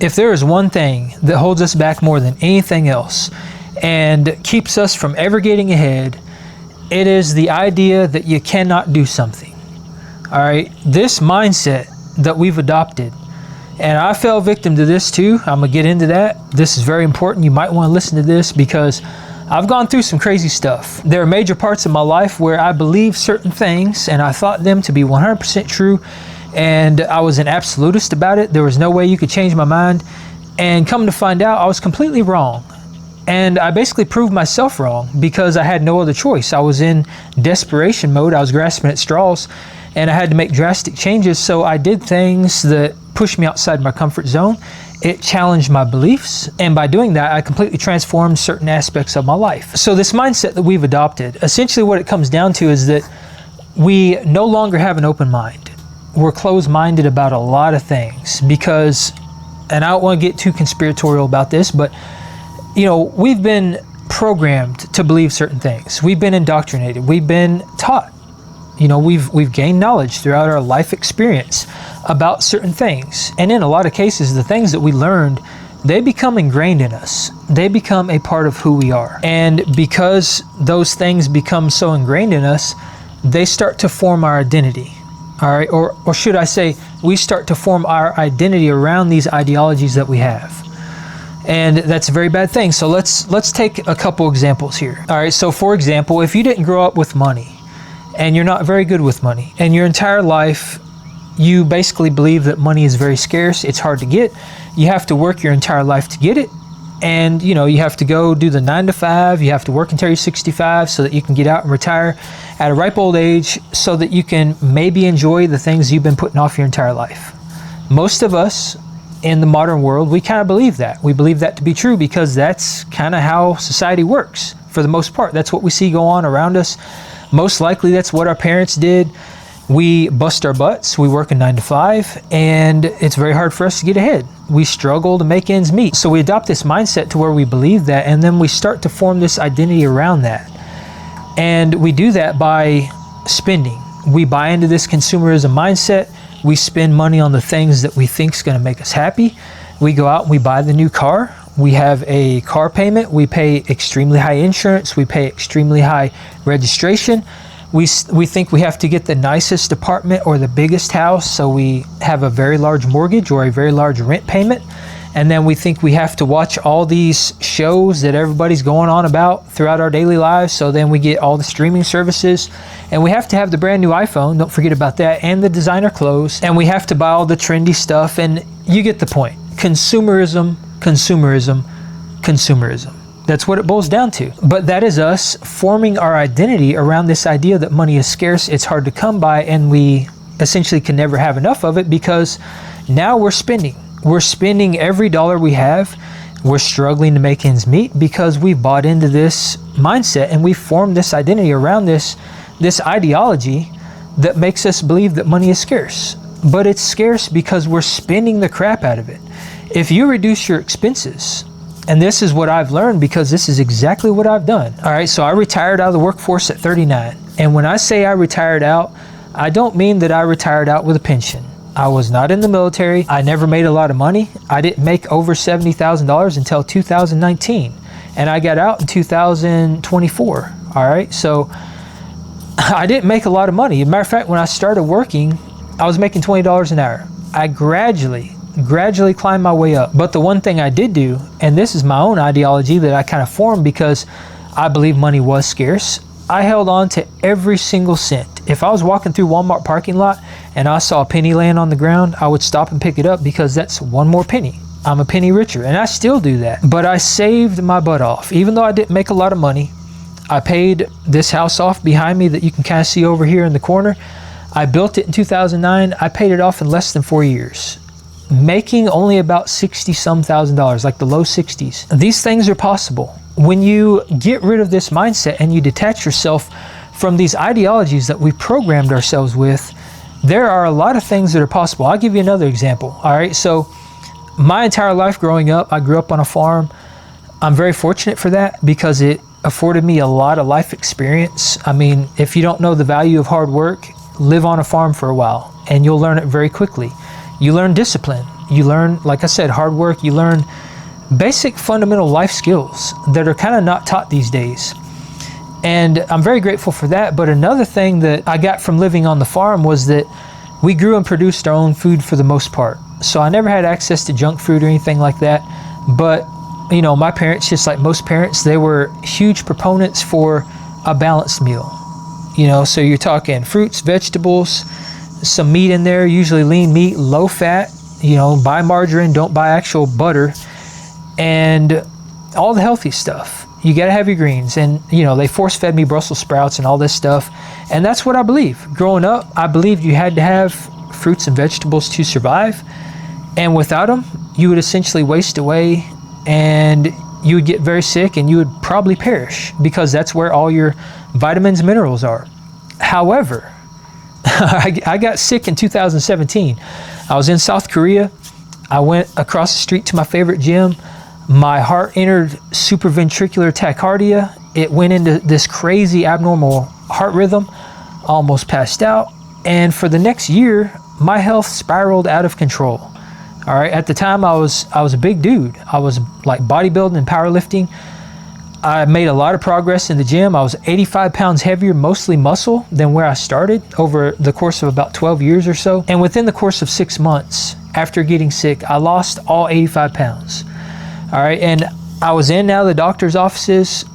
If there is one thing that holds us back more than anything else and keeps us from ever getting ahead, it is the idea that you cannot do something. All right, this mindset that we've adopted, and I fell victim to this too. I'm gonna get into that. This is very important. You might want to listen to this because I've gone through some crazy stuff. There are major parts of my life where I believed certain things and I thought them to be 100% true, and I was an absolutist about it. There was no way you could change my mind. And come to find out, I was completely wrong. And I basically proved myself wrong because I had no other choice. I was in desperation mode. I was grasping at straws and I had to make drastic changes. So I did things that pushed me outside my comfort zone. It challenged my beliefs. And by doing that, I completely transformed certain aspects of my life. So this mindset that we've adopted, essentially what it comes down to is that we no longer have an open mind. We're closed-minded about a lot of things because, and I don't want to get too conspiratorial about this, but you know, we've been programmed to believe certain things. We've been indoctrinated. We've been taught. You know, we've gained knowledge throughout our life experience about certain things. And in a lot of cases, the things that we learned, they become ingrained in us. They become a part of who we are. And because those things become so ingrained in us, they start to form our identity. All right, or should I say, we start to form our identity around these ideologies that we have. And that's a very bad thing. So let's take a couple examples here. All right, so for example, if you didn't grow up with money and you're not very good with money and your entire life you basically believe that money is very scarce, it's hard to get, you have to work your entire life to get it, and you know, you have to go do the 9 to 5, you have to work until you're 65 so that you can get out and retire at a ripe old age so that you can maybe enjoy the things you've been putting off your entire life. Most of us in the modern world, we kind of believe that. We believe that to be true because that's kind of how society works for the most part. That's what we see go on around us. Most likely that's what our parents did. We bust our butts, we work a 9 to 5, and it's very hard for us to get ahead. We struggle to make ends meet. So we adopt this mindset to where we believe that, and then we start to form this identity around that. And we do that by spending. We buy into this consumerism mindset. We spend money on the things that we think is going to make us happy. We go out and we buy the new car. We have a car payment. We pay extremely high insurance. We pay extremely high registration. We think we have to get the nicest apartment or the biggest house, so we have a very large mortgage or a very large rent payment. And then we think we have to watch all these shows that everybody's going on about throughout our daily lives, so then we get all the streaming services. And we have to have the brand new iPhone, don't forget about that, and the designer clothes. And we have to buy all the trendy stuff, and you get the point. Consumerism, consumerism, consumerism. That's what it boils down to. But that is us forming our identity around this idea that money is scarce, it's hard to come by, and we essentially can never have enough of it because now we're spending. We're spending every dollar we have. We're struggling to make ends meet because we've bought into this mindset and we've formed this identity around this ideology that makes us believe that money is scarce. But it's scarce because we're spending the crap out of it. If you reduce your expenses, and this is what I've learned because this is exactly what I've done. All right, so I retired out of the workforce at 39. And when I say I retired out, I don't mean that I retired out with a pension. I was not in the military. I never made a lot of money. I didn't make over $70,000 until 2019. And I got out in 2024. All right, so I didn't make a lot of money. As a matter of fact, when I started working, I was making $20 an hour. I gradually climbed my way up. But the one thing I did do, and this is my own ideology that I kind of formed because I believe money was scarce, I held on to every single cent. If I was walking through Walmart parking lot and I saw a penny laying on the ground, I would stop and pick it up because that's one more penny. I'm a penny richer, and I still do that. But I saved my butt off. Even though I didn't make a lot of money, I paid this house off behind me that you can kind of see over here in the corner. I built it in 2009. I paid it off in less than 4 years, making only about $60-some thousand, like the low 60s. These things are possible. When you get rid of this mindset and you detach yourself from these ideologies that we programmed ourselves with, there are a lot of things that are possible. I'll give you another example. All right, so my entire life growing up, I grew up on a farm. I'm very fortunate for that because it afforded me a lot of life experience. I mean, if you don't know the value of hard work, live on a farm for a while and you'll learn it very quickly. You learn discipline. You learn, like I said, hard work. You learn basic fundamental life skills that are kind of not taught these days. And I'm very grateful for that. But another thing that I got from living on the farm was that we grew and produced our own food for the most part. So I never had access to junk food or anything like that. But, you know, my parents, just like most parents, they were huge proponents for a balanced meal. You know, so you're talking fruits, vegetables, some meat in there, usually lean meat, low fat, you know, buy margarine, don't buy actual butter, and all the healthy stuff. You got to have your greens. And, you know, they force fed me Brussels sprouts and all this stuff. And that's what I believe. Growing up, I believed you had to have fruits and vegetables to survive. And without them, you would essentially waste away and you would get very sick and you would probably perish, because that's where all your vitamins and minerals are. However, I got sick in 2017. I was in South Korea. I went across the street to my favorite gym. My heart entered supraventricular tachycardia. It went into this crazy abnormal heart rhythm. I almost passed out. And for the next year, my health spiraled out of control. All right. At the time, I was a big dude. I was like bodybuilding and powerlifting. I made a lot of progress in the gym. I was 85 pounds heavier, mostly muscle, than where I started over the course of about 12 years or so. And within the course of 6 months after getting sick, I lost all 85 pounds. All right. And I was in now the doctor's offices.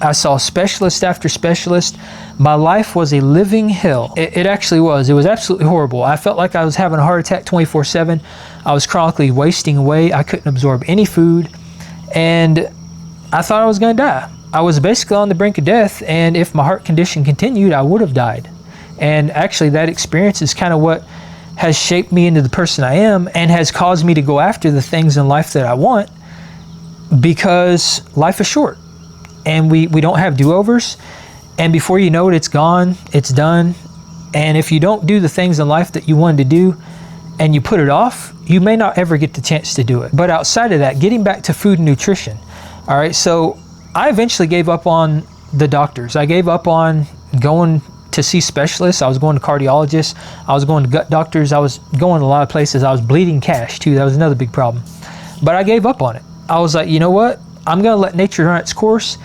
I saw specialist after specialist. My life was a living hell. It actually was. It was absolutely horrible. I felt like I was having a heart attack 24/7. I was chronically wasting away. I couldn't absorb any food. And I thought I was going to die. I was basically on the brink of death. And if my heart condition continued, I would have died. And actually that experience is kind of what has shaped me into the person I am and has caused me to go after the things in life that I want, because life is short and we don't have do-overs. And before you know it, it's gone, it's done. And if you don't do the things in life that you wanted to do and you put it off, you may not ever get the chance to do it. But outside of that, getting back to food and nutrition. All right, so I eventually gave up on the doctors. I gave up on going to see specialists. I was going to cardiologists. I was going to gut doctors. I was going to a lot of places. I was bleeding cash too. That was another big problem. But I gave up on it. I was like, you know what? I'm going to let nature run its course.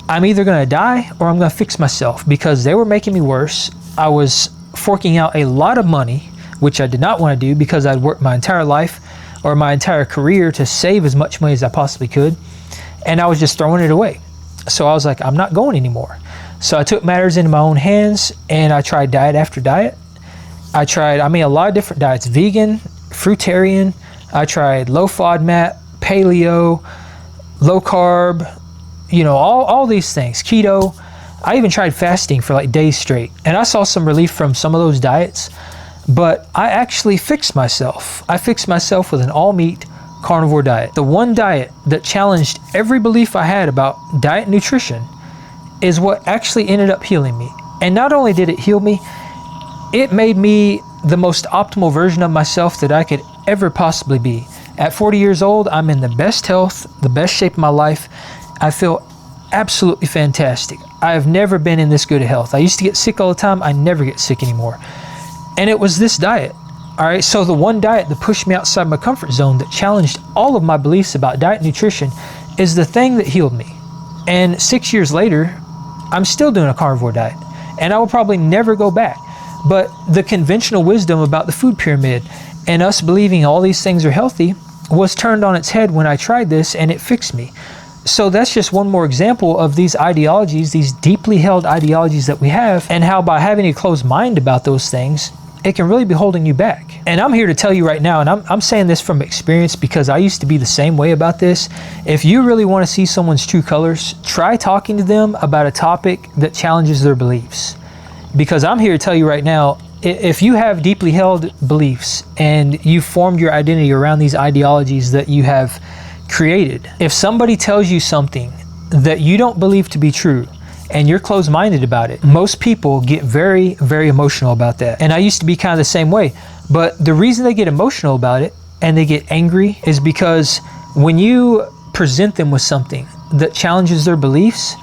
I'm either going to die or I'm going to fix myself, because they were making me worse. I was forking out a lot of money, which I did not want to do, because I'd worked my entire life or my entire career to save as much money as I possibly could. And I was just throwing it away. So I was like, I'm not going anymore. So I took matters into my own hands and I tried diet after diet. I made a lot of different diets: vegan, fruitarian. I tried low FODMAP, paleo, low carb, you know, all these things, keto. I even tried fasting for like days straight. And I saw some relief from some of those diets, but I actually fixed myself. I fixed myself with an all meat carnivore diet. The one diet that challenged every belief I had about diet and nutrition is what actually ended up healing me. And not only did it heal me, it made me the most optimal version of myself that I could ever possibly be. At 40 years old, I'm in the best health, the best shape of my life. I feel absolutely fantastic. I have never been in this good of health. I used to get sick all the time. I never get sick anymore. And it was this diet. All right, so the one diet that pushed me outside my comfort zone, that challenged all of my beliefs about diet and nutrition, is the thing that healed me. And 6 years later, I'm still doing a carnivore diet, and I will probably never go back. But the conventional wisdom about the food pyramid and us believing all these things are healthy was turned on its head when I tried this, and it fixed me. So that's just one more example of these ideologies, these deeply held ideologies that we have, and how by having a closed mind about those things, it can really be holding you back. And I'm here to tell you right now, and I'm saying this from experience because I used to be the same way about this. If you really want to see someone's true colors, try talking to them about a topic that challenges their beliefs. Because I'm here to tell you right now, if you have deeply held beliefs and you formed your identity around these ideologies that you have created, if somebody tells you something that you don't believe to be true, and you're closed-minded about it, most people get very, very emotional about that. And I used to be kind of the same way. But the reason they get emotional about it and they get angry is because when you present them with something that challenges their beliefs,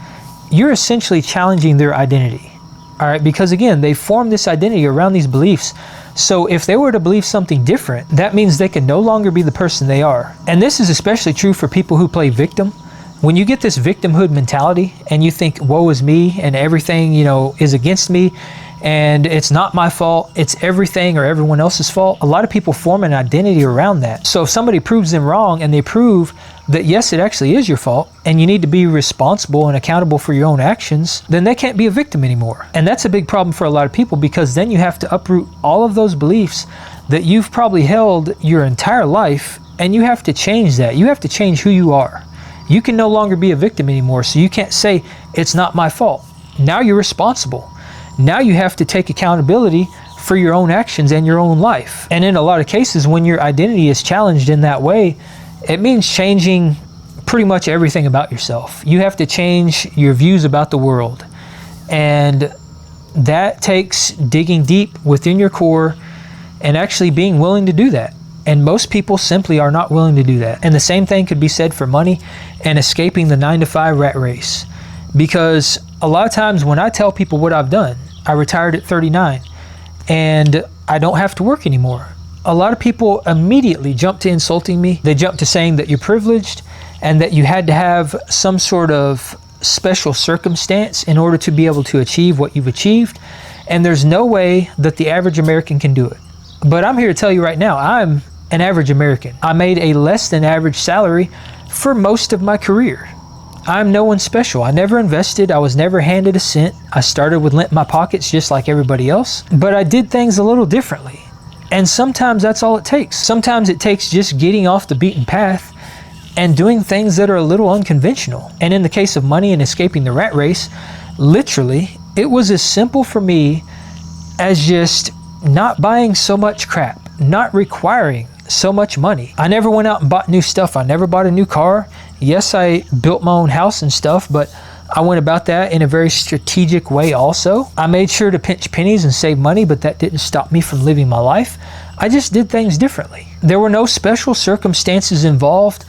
you're essentially challenging their identity. All right, because again, they formed this identity around these beliefs. So if they were to believe something different, that means they can no longer be the person they are. And this is especially true for people who play victim. When you get this victimhood mentality and you think, woe is me and everything, is against me and it's not my fault, it's everything or everyone else's fault, a lot of people form an identity around that. So if somebody proves them wrong and they prove that yes, it actually is your fault and you need to be responsible and accountable for your own actions, then they can't be a victim anymore. And that's a big problem for a lot of people, because then you have to uproot all of those beliefs that you've probably held your entire life, and you have to change that. You have to change who you are. You can no longer be a victim anymore, so you can't say, it's not my fault. Now you're responsible. Now you have to take accountability for your own actions and your own life. And in a lot of cases, when your identity is challenged in that way, it means changing pretty much everything about yourself. You have to change your views about the world. And that takes digging deep within your core and actually being willing to do that. And most people simply are not willing to do that. And the same thing could be said for money and escaping the 9-to-5 rat race. Because a lot of times when I tell people what I've done, I retired at 39 and I don't have to work anymore. A lot of people immediately jump to insulting me. They jump to saying that you're privileged and that you had to have some sort of special circumstance in order to be able to achieve what you've achieved. And there's no way that the average American can do it. But I'm here to tell you right now, I'm an average American. I made a less than average salary for most of my career. I'm no one special. I never invested. I was never handed a cent. I started with lint in my pockets just like everybody else. But I did things a little differently. And sometimes that's all it takes. Sometimes it takes just getting off the beaten path and doing things that are a little unconventional. And in the case of money and escaping the rat race, literally, it was as simple for me as just not buying so much crap, not requiring so much money. I never went out and bought new stuff. I never bought a new car. Yes, I built my own house and stuff, but I went about that in a very strategic way also. I made sure to pinch pennies and save money, but that didn't stop me from living my life. I just did things differently. There were no special circumstances involved.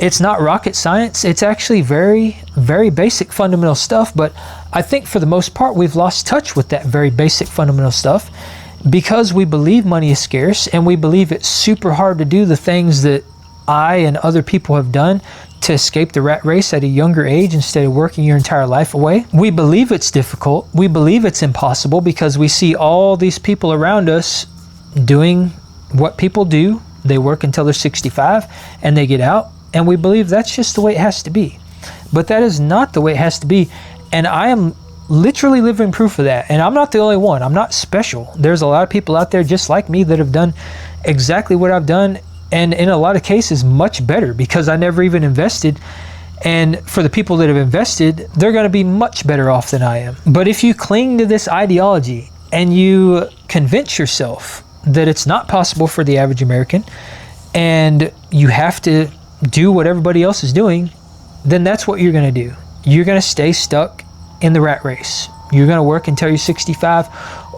It's not rocket science. It's actually very, very basic fundamental stuff, but I think for the most part, we've lost touch with that very basic fundamental stuff because we believe money is scarce and we believe it's super hard to do the things that I and other people have done to escape the rat race at a younger age instead of working your entire life away. We believe it's difficult. We believe it's impossible because we see all these people around us doing what people do. They work until they're 65 and they get out, and we believe that's just the way it has to be. But that is not the way it has to be, and I am literally living proof of that. And I'm not the only one. I'm not special. There's a lot of people out there just like me that have done exactly what I've done, and in a lot of cases much better, because I never even invested. And for the people that have invested, they're going to be much better off than I am. But if you cling to this ideology and you convince yourself that it's not possible for the average American and you have to do what everybody else is doing, then that's what you're going to do. You're going to stay stuck in the rat race. You're going to work until you're 65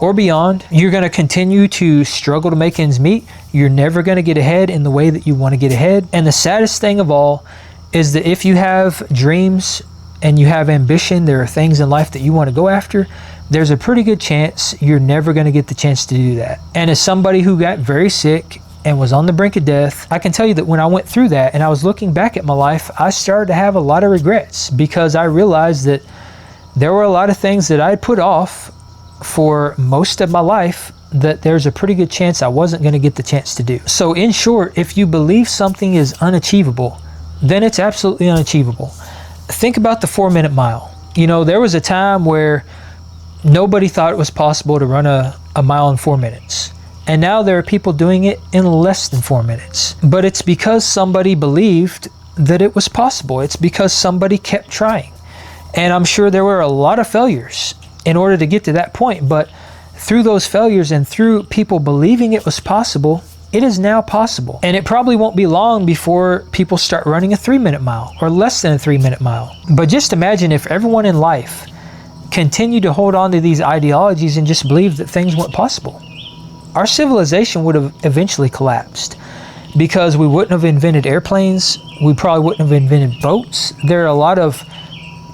or beyond. You're going to continue to struggle to make ends meet. You're never going to get ahead in the way that you want to get ahead. And the saddest thing of all is that if you have dreams and you have ambition, there are things in life that you want to go after, there's a pretty good chance you're never going to get the chance to do that. And as somebody who got very sick and was on the brink of death, I can tell you that when I went through that and I was looking back at my life, I started to have a lot of regrets because I realized that there were a lot of things that I had put off for most of my life that there's a pretty good chance I wasn't going to get the chance to do. So in short, if you believe something is unachievable, then it's absolutely unachievable. Think about the 4-minute mile. You know, there was a time where nobody thought it was possible to run a mile in 4 minutes. And now there are people doing it in less than 4 minutes. But it's because somebody believed that it was possible. It's because somebody kept trying. And I'm sure there were a lot of failures in order to get to that point. But through those failures and through people believing it was possible, it is now possible. And it probably won't be long before people start running a 3-minute mile or less than a 3-minute mile. But just imagine if everyone in life continued to hold on to these ideologies and just believe that things weren't possible. Our civilization would have eventually collapsed because we wouldn't have invented airplanes. We probably wouldn't have invented boats. There are a lot of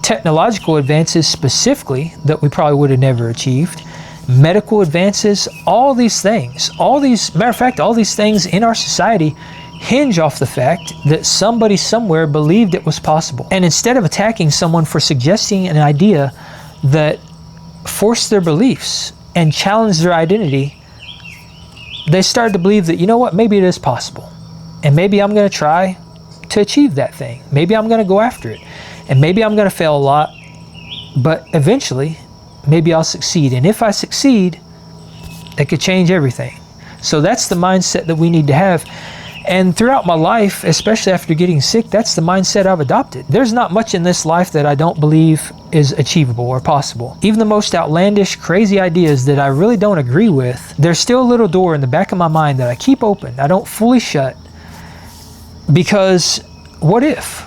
technological advances specifically that we probably would have never achieved, medical advances, all these things, matter of fact, all these things in our society hinge off the fact that somebody somewhere believed it was possible. And instead of attacking someone for suggesting an idea that forced their beliefs and challenged their identity, they started to believe that, you know what, maybe it is possible. And maybe I'm going to try to achieve that thing. Maybe I'm going to go after it. And maybe I'm going to fail a lot, but eventually, maybe I'll succeed. And if I succeed, it could change everything. So that's the mindset that we need to have. And throughout my life, especially after getting sick, that's the mindset I've adopted. There's not much in this life that I don't believe is achievable or possible. Even the most outlandish, crazy ideas that I really don't agree with, there's still a little door in the back of my mind that I keep open. I don't fully shut, because what if?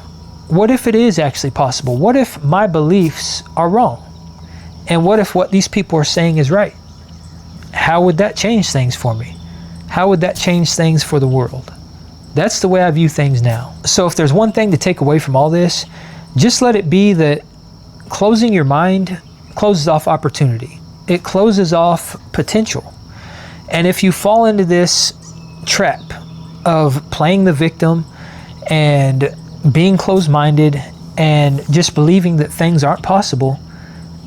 What if it is actually possible? What if my beliefs are wrong? And what if what these people are saying is right? How would that change things for me? How would that change things for the world? That's the way I view things now. So if there's one thing to take away from all this, just let it be that closing your mind closes off opportunity. It closes off potential. And if you fall into this trap of playing the victim and being closed-minded and just believing that things aren't possible,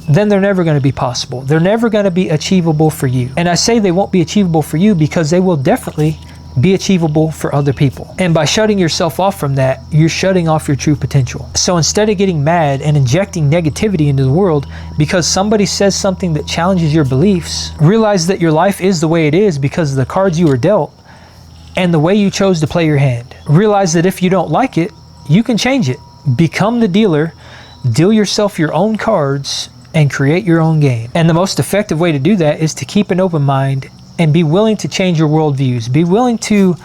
then they're never going to be possible. They're never going to be achievable for you. And I say they won't be achievable for you because they will definitely be achievable for other people. And by shutting yourself off from that, you're shutting off your true potential. So instead of getting mad and injecting negativity into the world because somebody says something that challenges your beliefs, realize that your life is the way it is because of the cards you were dealt and the way you chose to play your hand. Realize that if you don't like it, you can change it. Become the dealer, deal yourself your own cards, and create your own game. And the most effective way to do that is to keep an open mind and be willing to change your worldviews. Be willing to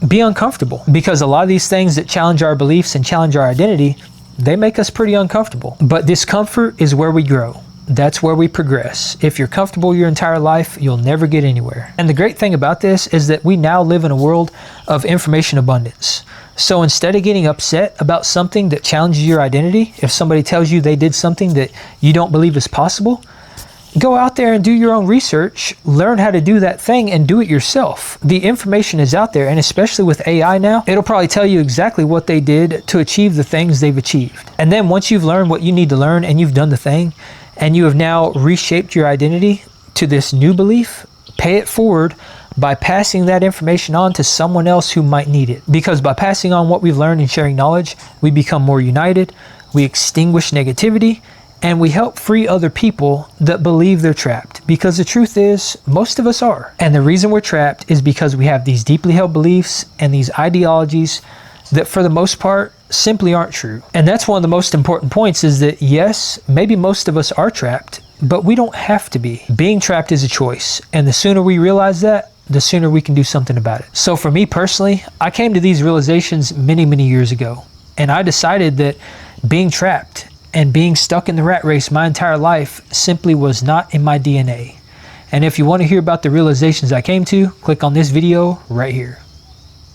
be uncomfortable, because a lot of these things that challenge our beliefs and challenge our identity, they make us pretty uncomfortable. But discomfort is where we grow. That's where we progress. If you're comfortable your entire life, you'll never get anywhere. And the great thing about this is that we now live in a world of information abundance. So instead of getting upset about something that challenges your identity, if somebody tells you they did something that you don't believe is possible, go out there and do your own research, learn how to do that thing and do it yourself. The information is out there, and especially with AI now, it'll probably tell you exactly what they did to achieve the things they've achieved. And then once you've learned what you need to learn and you've done the thing, and you have now reshaped your identity to this new belief, pay it forward by passing that information on to someone else who might need it. Because by passing on what we've learned and sharing knowledge, we become more united, we extinguish negativity, and we help free other people that believe they're trapped. Because the truth is, most of us are. And the reason we're trapped is because we have these deeply held beliefs and these ideologies that for the most part simply aren't true. And that's one of the most important points, is that yes, maybe most of us are trapped, but we don't have to be. Being trapped is a choice. And the sooner we realize that, the sooner we can do something about it. So for me personally, I came to these realizations many, many years ago. And I decided that being trapped and being stuck in the rat race my entire life simply was not in my DNA. And if you want to hear about the realizations I came to, click on this video right here.